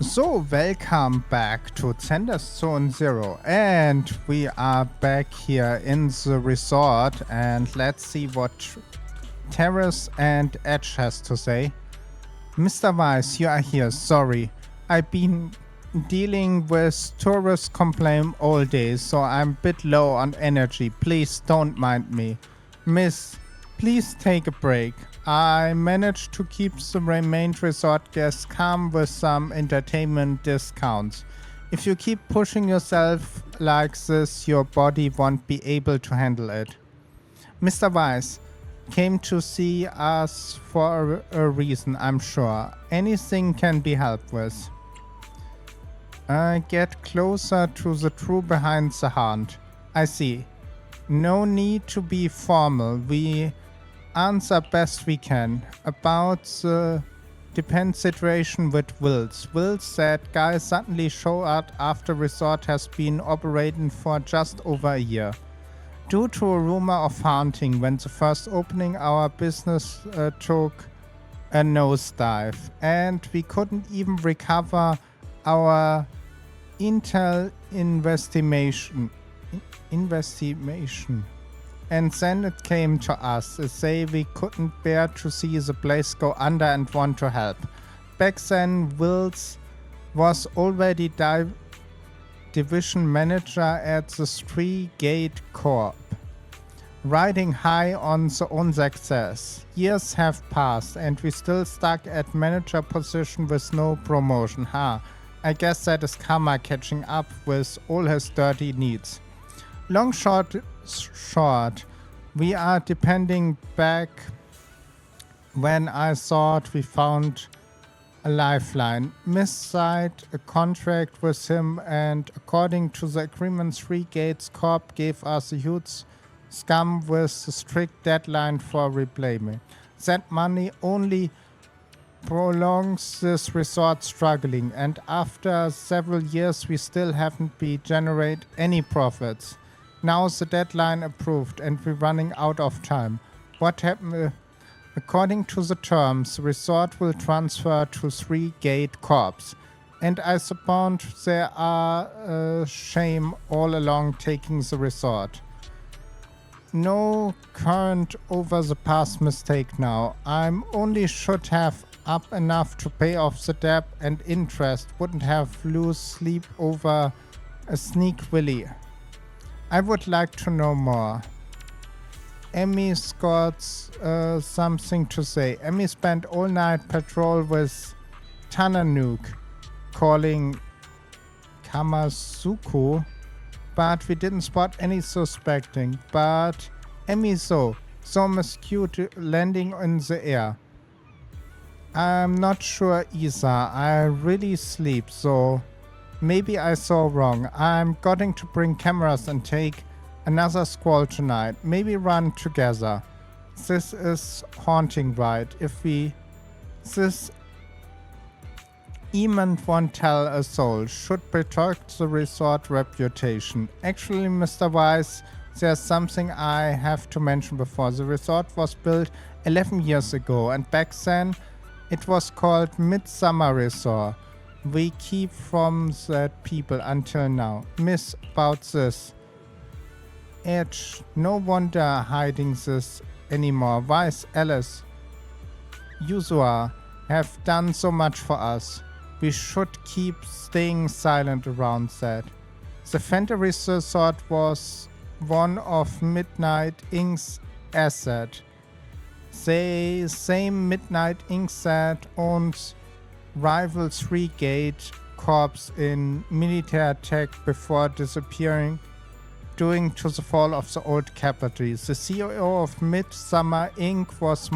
So, welcome back to Zenless Zone Zero, and we are back here in the resort, and let's see what Terrace and Edge has to say. Mr. Weiss, you are here. Sorry, I've been dealing with tourist complaint all day, so I'm a bit low on energy. Please don't mind me. Miss, please take a break. I managed to keep the remaining resort guests calm with some entertainment discounts. If you keep pushing yourself like this, your body won't be able to handle it. Mr. Weiss came to see us for a reason, I'm sure. Anything can be helped with. Get closer to the truth behind the hunt. I see. No need to be formal. We answer best we can. About the depend situation with Wills. Wills said guys suddenly show up after resort has been operating for just over a year. Due to a rumor of haunting when the first opening, our business took a nosedive, and we couldn't even recover our intel investigation. And then it came to us. They say we couldn't bear to see the place go under and want to help. Back then, Wills was already division manager at the Three Gate Corp, riding high on the own success. Years have passed and we still stuck at manager position with no promotion. I guess that is karma catching up with all his dirty needs. Long short, we are depending back when I thought we found a lifeline. Missed a contract with him, and according to the agreement, Three Gates Corp gave us a huge scam with a strict deadline for repayment. That money only prolongs this resort struggling, and after several years we still haven't been generate any profits. Now the deadline approved and we're running out of time. What happened? According to the terms, the resort will transfer to Three Gate Corps. And I suppose there are shame all along taking the resort. No current over the past mistake now. I'm only should have up enough to pay off the debt and interest. Wouldn't have lose sleep over a sneak willy. I would like to know more. Emmy's got something to say. Emmy spent all night patrol with Tananuk, calling Kamasuku, but we didn't spot any suspecting. But Emmy so mosquito landing in the air. I'm not sure either. I really sleep, so maybe I saw wrong. I'm going to bring cameras and take another squall tonight. Maybe run together. This is haunting, right? This Eamon won't tell a soul. Should protect the resort reputation. Actually, Mr. Weiss, there's something I have to mention before. The resort was built 11 years ago, and back then it was called Midsummer Resort. We keep from that people until now. Miss about this. Edge, no wonder hiding this anymore. Vice, Alice, Yuzua have done so much for us. We should keep staying silent around that. The Fantasy Resort was one of Midnight Inc.'s assets. The same Midnight Inc. that owns rival Three Gate Corps in military tech before disappearing due to the fall of the old capital. The CEO of Midsummer Inc. was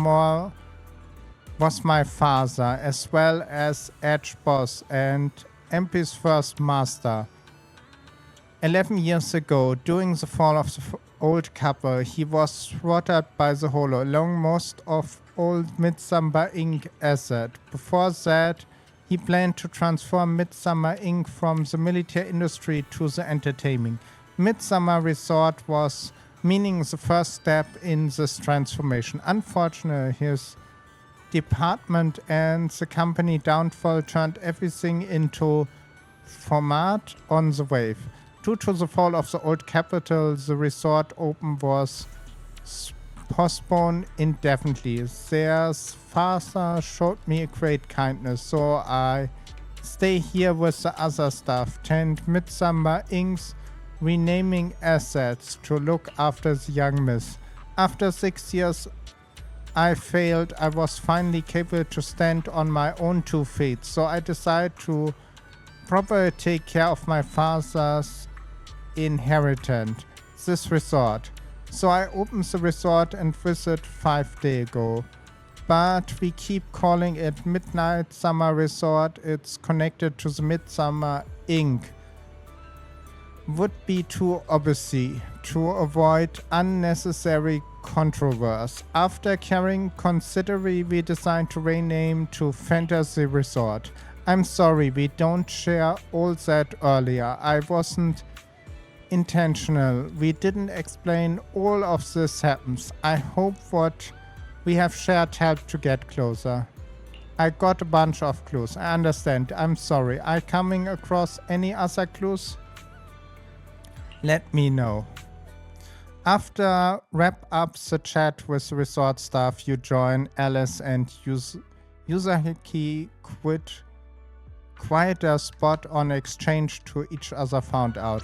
my father, as well as Edge Boss and MP's first master. 11 years ago, during the fall of the old couple, he was slaughtered by the Holo, along most of old Midsummer Inc. asset. Before that, he planned to transform Midsummer Inc. from the military industry to the entertainment. Midsummer Resort was meaning the first step in this transformation. Unfortunately, his department and the company downfall turned everything into format on the wave. Due to the fall of the old capital, the resort open was postponed indefinitely. Their father showed me a great kindness, so I stay here with the other staff, tend Midsummer Inc.'s renaming assets to look after the young miss. After 6 years I failed, I was finally capable to stand on my own 2 feet, so I decided to properly take care of my father's inheritance, this resort. So I opened the resort and visited 5 days ago. But we keep calling it Midnight Summer Resort. It's connected to the Midsummer Inc. Would be too obvious to avoid unnecessary controversy. After carrying considerably, we decided to rename to Fantasy Resort. I'm sorry we don't share all that earlier. I wasn't intentional. We didn't explain all of this happens. I hope what we have shared helped to get closer. I got a bunch of clues. I understand. I'm sorry. Are coming across any other clues? Let me know. After wrap up the chat with the resort staff, you join Alice and Yuzaki quieter spot on exchange to each other found out.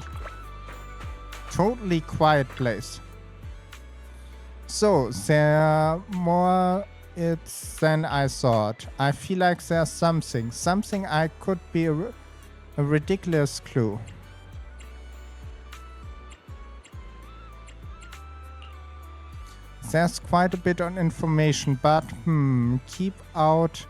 Totally quiet place. So, there more it's than I thought. I feel like there's something I could be a ridiculous clue. There's quite a bit of information, but keep out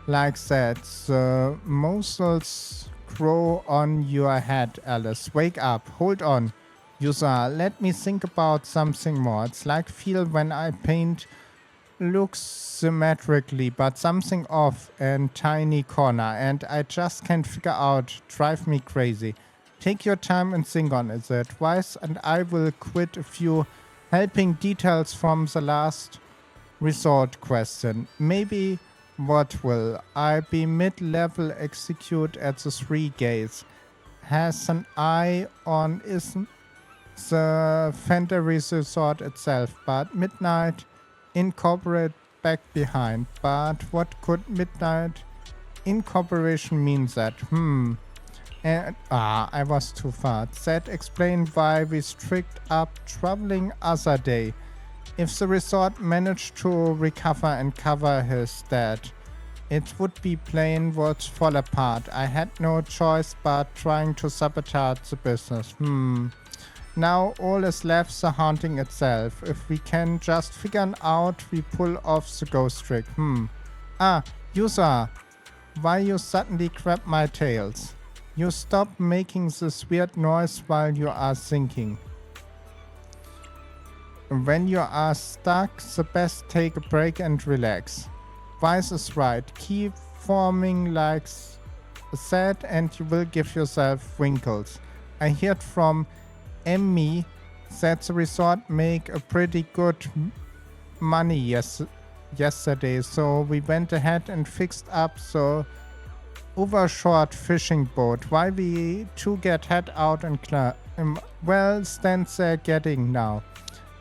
like that. The muscles grow on your head, Alice. Wake up. Hold on. User, let me think about something more. It's like feel when I paint looks symmetrically, but something off and tiny corner, and I just can't figure out. Drive me crazy. Take your time and think on it, advice, and I will quit a few helping details from the last resort question. Maybe what will I be mid-level execute at the 3 gates? Has an eye on isn't the Fantasy Resort itself, but Midnight Incorporate back behind. But what could Midnight Incorporation mean that? And I was too far. That explained why we strict up traveling other day. If the resort managed to recover and cover his debt, it would be plain would fall apart. I had no choice but trying to sabotage the business. Now all is left the haunting itself. If we can just figure out, we pull off the ghost trick. User, why you suddenly grab my tails? You stop making this weird noise while you are thinking. When you are stuck, the best take a break and relax. Vice is right. Keep forming like that and you will give yourself wrinkles. I heard from Emmy that the resort make a pretty good money yesterday, so we went ahead and fixed up the overshort fishing boat. Why we two get head out and well, stands there getting now.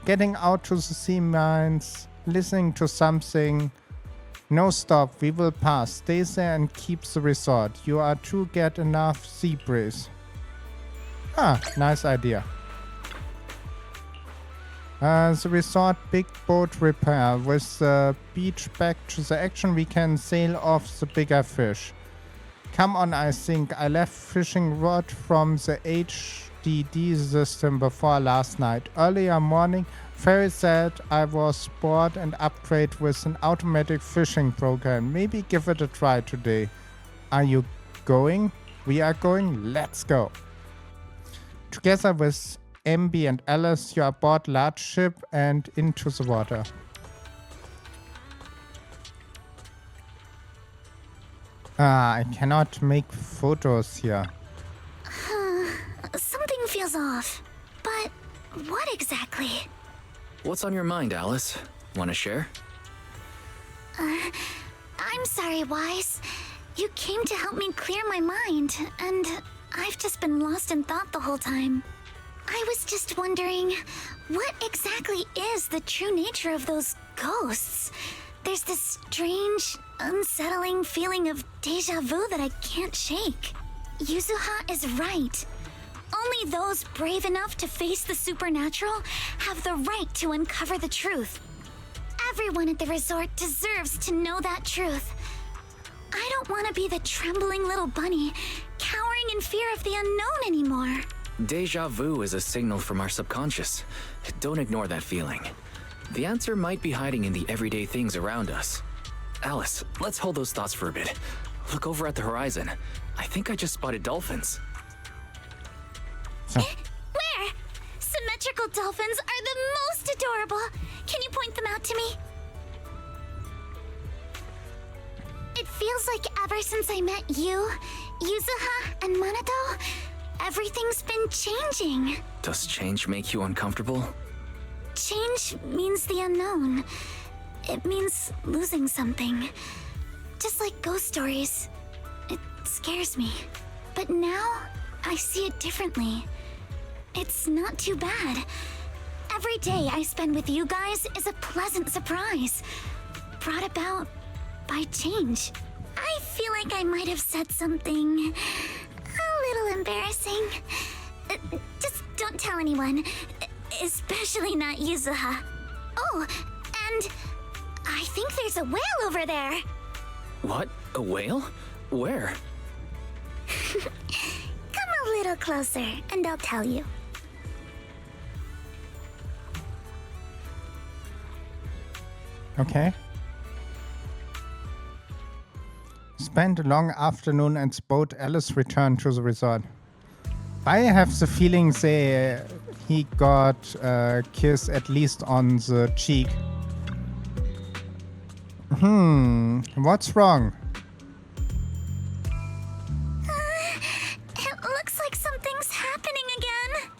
Getting out to the sea mines, listening to something. No stop, we will pass. Stay there and keep the resort. You are to get enough sea breeze. Nice idea. The resort big boat repair. With the beach back to the action, we can sail off the bigger fish. Come on, I think I left fishing rod from the HDD system before last night. Earlier morning, Ferry said I was bored and upgrade with an automatic fishing program. Maybe give it a try today. Are you going? We are going. Let's go. Together with MB and Alice, you are aboard large ship and into the water. I cannot make photos here. Something feels off. But what exactly? What's on your mind, Alice? Want to share? I'm sorry, Wise. You came to help me clear my mind, and I've just been lost in thought the whole time. I was just wondering, what exactly is the true nature of those ghosts? There's this strange, unsettling feeling of deja vu that I can't shake. Yuzuha is right. Only those brave enough to face the supernatural have the right to uncover the truth. Everyone at the resort deserves to know that truth. I don't want to be the trembling little bunny, cowering in fear of the unknown anymore. Deja vu is a signal from our subconscious. Don't ignore that feeling. The answer might be hiding in the everyday things around us. Alice, let's hold those thoughts for a bit. Look over at the horizon. I think I just spotted dolphins. Where? Symmetrical dolphins are the most adorable. Can you point them out to me? It feels like ever since I met you, Yuzuha, and Manato, everything's been changing. Does change make you uncomfortable? Change means the unknown. It means losing something. Just like ghost stories. It scares me. But now, I see it differently. It's not too bad. Every day I spend with you guys is a pleasant surprise, brought about by change. I feel like I might have said something a little embarrassing. Just don't tell anyone, especially not Yuzuha. Oh, and I think there's a whale over there. What? A whale? Where? Come a little closer, and I'll tell you. Okay. Spent a long afternoon and boat Alice returned to the resort. I have the feeling he got a kiss at least on the cheek. What's wrong? It looks like something's happening again.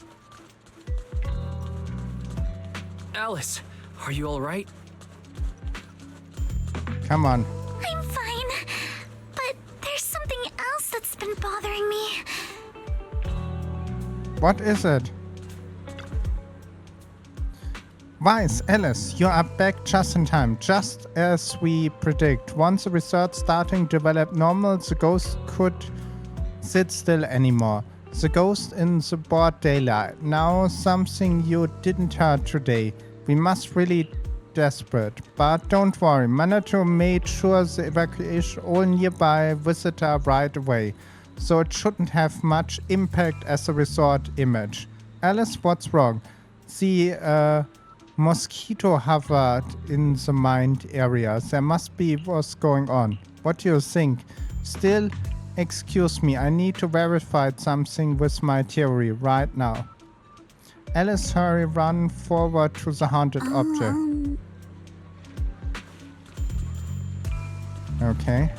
Alice, are you all right? Come on. I'm fine, but there's something else that's been bothering me. What is it? Wise, Alice, you are back just in time, just as we predict. Once the resort starting to develop normal, the ghost could sit still anymore. The ghost in the broad daylight. Now something you didn't hear today. We must really desperate. But don't worry, Manato made sure the evacuation all nearby visitor right away. So it shouldn't have much impact as a resort image. Alice, what's wrong? The mosquito hovered in the mined area. There must be what's going on. What do you think? Still, excuse me, I need to verify something with my theory right now. Alice, hurry, run forward to the haunted object. Okay.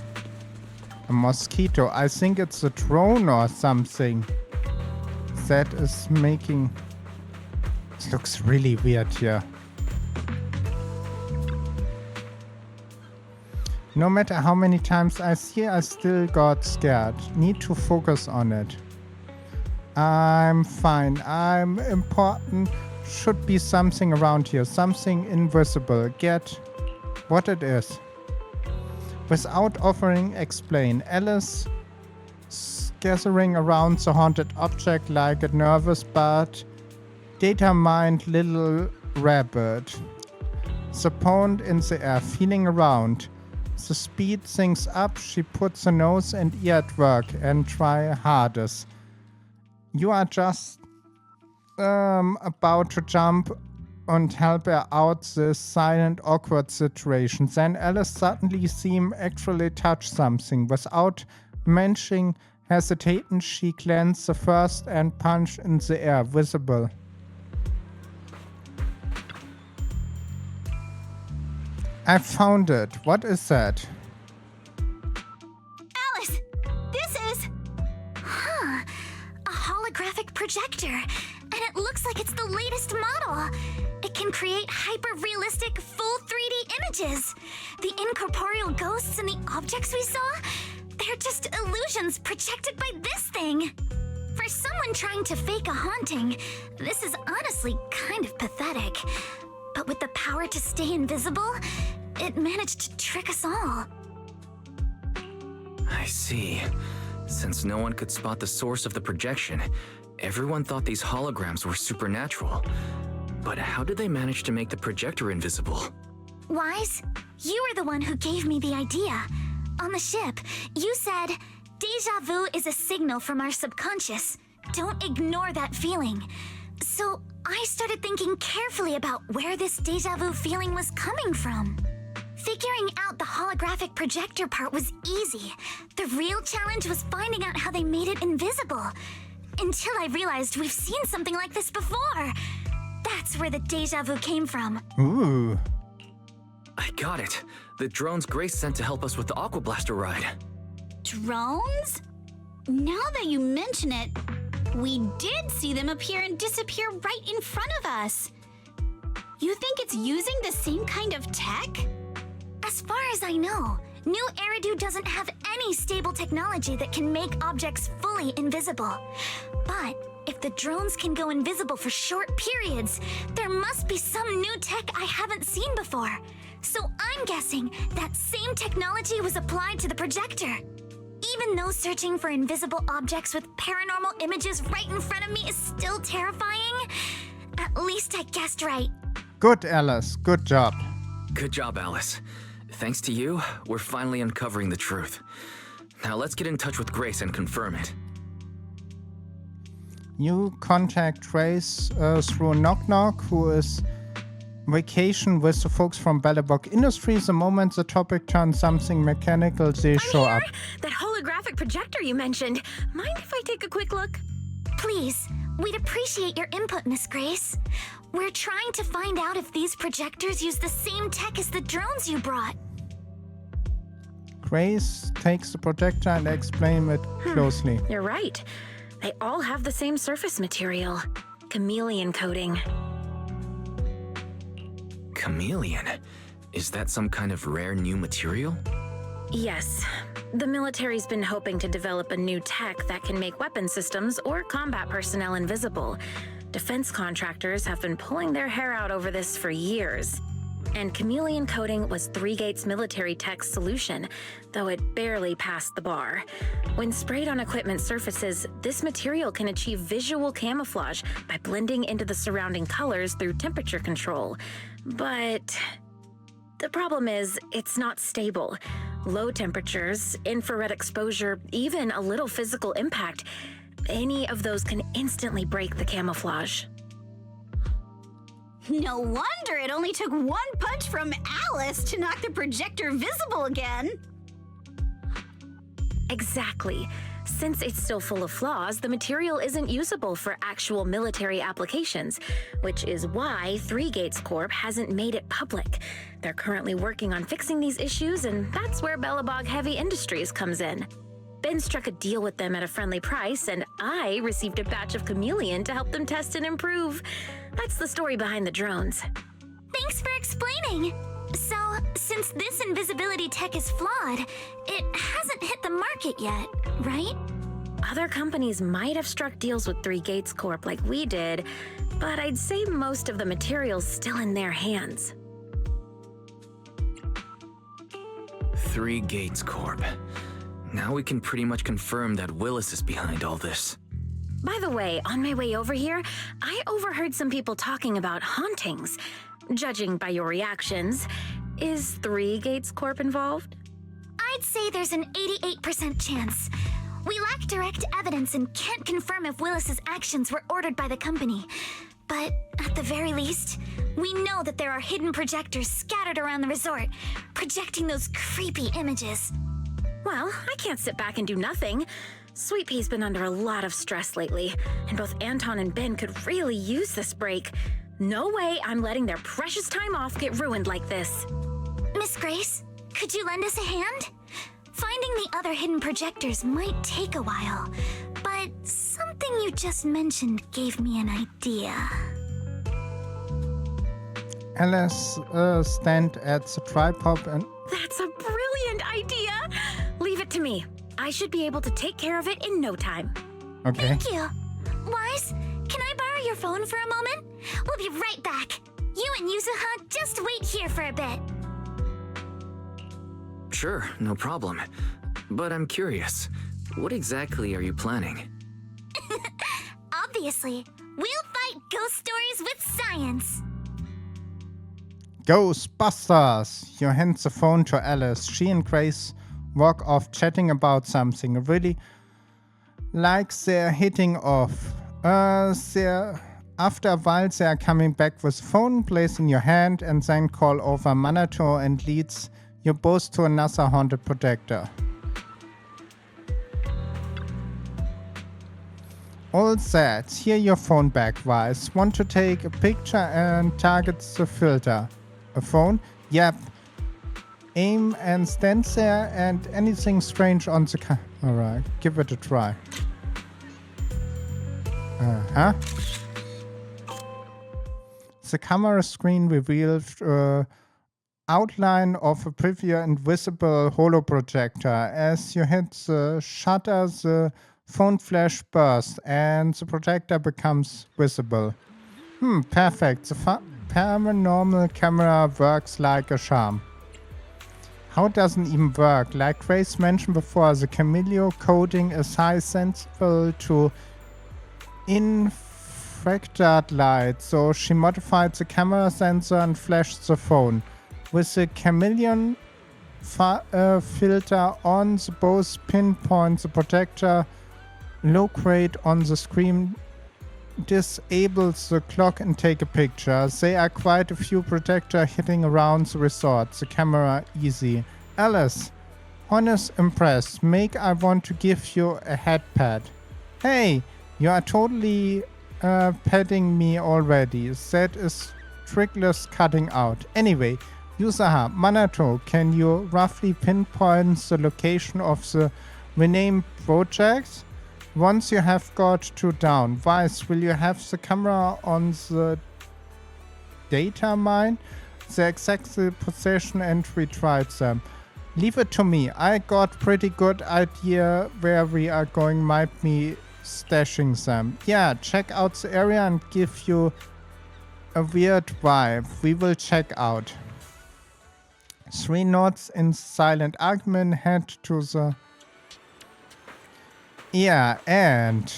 A mosquito. I think it's a drone or something. That is making... It looks really weird here. No matter how many times I see, I still got scared. Need to focus on it. I'm fine. I'm important. Should be something around here. Something invisible. Get what it is. Without offering, explain. Alice gathering around the haunted object like a nervous but determined little rabbit. The pond in the air, feeling around. The speed things up. She puts her nose and ear at work and try hardest. You are just about to jump and help her out this silent, awkward situation. Then Alice suddenly seemed actually touch something. Without mentioning hesitating, she glanced the first and punched in the air, visible. I found it. What is that? Alice, this is... a holographic projector. And it looks like it's the latest model. It can create hyper-realistic, full 3D images. The incorporeal ghosts and the objects we saw, they're just illusions projected by this thing. For someone trying to fake a haunting, this is honestly kind of pathetic. But with the power to stay invisible, it managed to trick us all. I see. Since no one could spot the source of the projection, everyone thought these holograms were supernatural. But how did they manage to make the projector invisible? Wise, you were the one who gave me the idea. On the ship, you said, "Deja vu is a signal from our subconscious. Don't ignore that feeling." So I started thinking carefully about where this deja vu feeling was coming from. Figuring out the holographic projector part was easy. The real challenge was finding out how they made it invisible. Until I realized we've seen something like this before. That's where the deja vu came from. Ooh. I got it. The drones Grace sent to help us with the Aqua Blaster ride. Drones? Now that you mention it, we did see them appear and disappear right in front of us. You think it's using the same kind of tech? As far as I know, new Eridu doesn't have any stable technology that can make objects fully invisible. But if the drones can go invisible for short periods, there must be some new tech I haven't seen before. So I'm guessing that same technology was applied to the projector. Even though searching for invisible objects with paranormal images right in front of me is still terrifying, at least I guessed right. Good, Alice. Good job. Good job, Alice. Thanks to you, we're finally uncovering the truth. Now let's get in touch with Grace and confirm it. You contact Grace through Knock Knock, who is vacation with the folks from Bellabog Industries. The moment the topic turns something mechanical, they show up. That holographic projector you mentioned. Mind if I take a quick look? Please, we'd appreciate your input, Miss Grace. We're trying to find out if these projectors use the same tech as the drones you brought. Grace takes the projector and explains it closely. You're right. They all have the same surface material. Chameleon coating. Chameleon? Is that some kind of rare new material? Yes. The military's been hoping to develop a new tech that can make weapon systems or combat personnel invisible. Defense contractors have been pulling their hair out over this for years. And chameleon coating was Three Gates military tech's solution, though it barely passed the bar. When sprayed on equipment surfaces, this material can achieve visual camouflage by blending into the surrounding colors through temperature control. But the problem is, it's not stable. Low temperatures, infrared exposure, even a little physical impact, any of those can instantly break the camouflage. No wonder it only took one punch from Alice to knock the projector visible again. Exactly. Since it's still full of flaws, the material isn't usable for actual military applications, which is why Three Gates Corp hasn't made it public. They're currently working on fixing these issues, and that's where Bellabog Heavy Industries comes in. Ben struck a deal with them at a friendly price, and I received a batch of chameleon to help them test and improve. That's the story behind the drones. Thanks for explaining. So, since this invisibility tech is flawed, it hasn't hit the market yet, right? Other companies might have struck deals with Three Gates Corp like we did, but I'd say most of the material's still in their hands. Three Gates Corp. Now we can pretty much confirm that Willis is behind all this. By the way, on my way over here, I overheard some people talking about hauntings. Judging by your reactions, is Three Gates Corp involved? I'd say there's an 88% chance. We lack direct evidence and can't confirm if Willis's actions were ordered by the company. But at the very least, we know that there are hidden projectors scattered around the resort, projecting those creepy images. Well, I can't sit back and do nothing. Sweet Pea's been under a lot of stress lately, and both Anton and Ben could really use this break. No way I'm letting their precious time off get ruined like this. Miss Grace, could you lend us a hand? Finding the other hidden projectors might take a while, but something you just mentioned gave me an idea. Alice stand at the tripod and... That's a brilliant idea! Leave it to me. I should be able to take care of it in no time. Okay. Thank you. Wise, can I borrow your phone for a moment? We'll be right back. You and Yuzuha just wait here for a bit. Sure, no problem. But I'm curious, what exactly are you planning? Obviously, we'll fight ghost stories with science. Ghostbusters! You hand the phone to Alice. She and Grace walk off chatting about something. Really like they're hitting off. After a while they are coming back with the phone, place in your hand, and then call over Manato and leads you both to another haunted projector. All set. Here your phone back, Wise. Want to take a picture and target the filter? A phone? Yep. Aim and stand there and anything strange on the Alright, give it a try. Uh-huh. The camera screen revealed outline of a preview invisible holoprojector. As you hit the shutter, the phone flash bursts and the projector becomes visible. Perfect. The paranormal camera works like a charm. How it doesn't even work? Like Grace mentioned before, the Camilio coding is high sensible to infrared light, so she modified the camera sensor and flashed the phone. With the chameleon filter on, the both pinpoint the projector locate on the screen, disables the clock and take a picture. There are quite a few projectors hitting around the resort. The camera easy. Alice, honest impressed. I want to give you a head pat. Hey, you are totally petting me already. That is trickless cutting out. Anyway, Yusaha, Manato, can you roughly pinpoint the location of the renamed projects? Once you have got two down, Vice, will you have the camera on the data mine? The exact position and retrieve them. Leave it to me. I got pretty good idea where we are going, might be stashing them. Yeah, check out the area and give you a weird vibe. We will check out. 3 nods in silent argument head to the... Yeah, and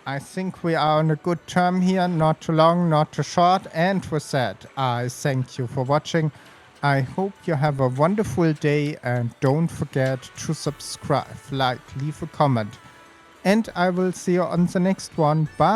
I think we are on a good term here. Not too long, not too short. And with that, I thank you for watching. I hope you have a wonderful day and don't forget to subscribe, like, leave a comment. And I will see you on the next one. Bye.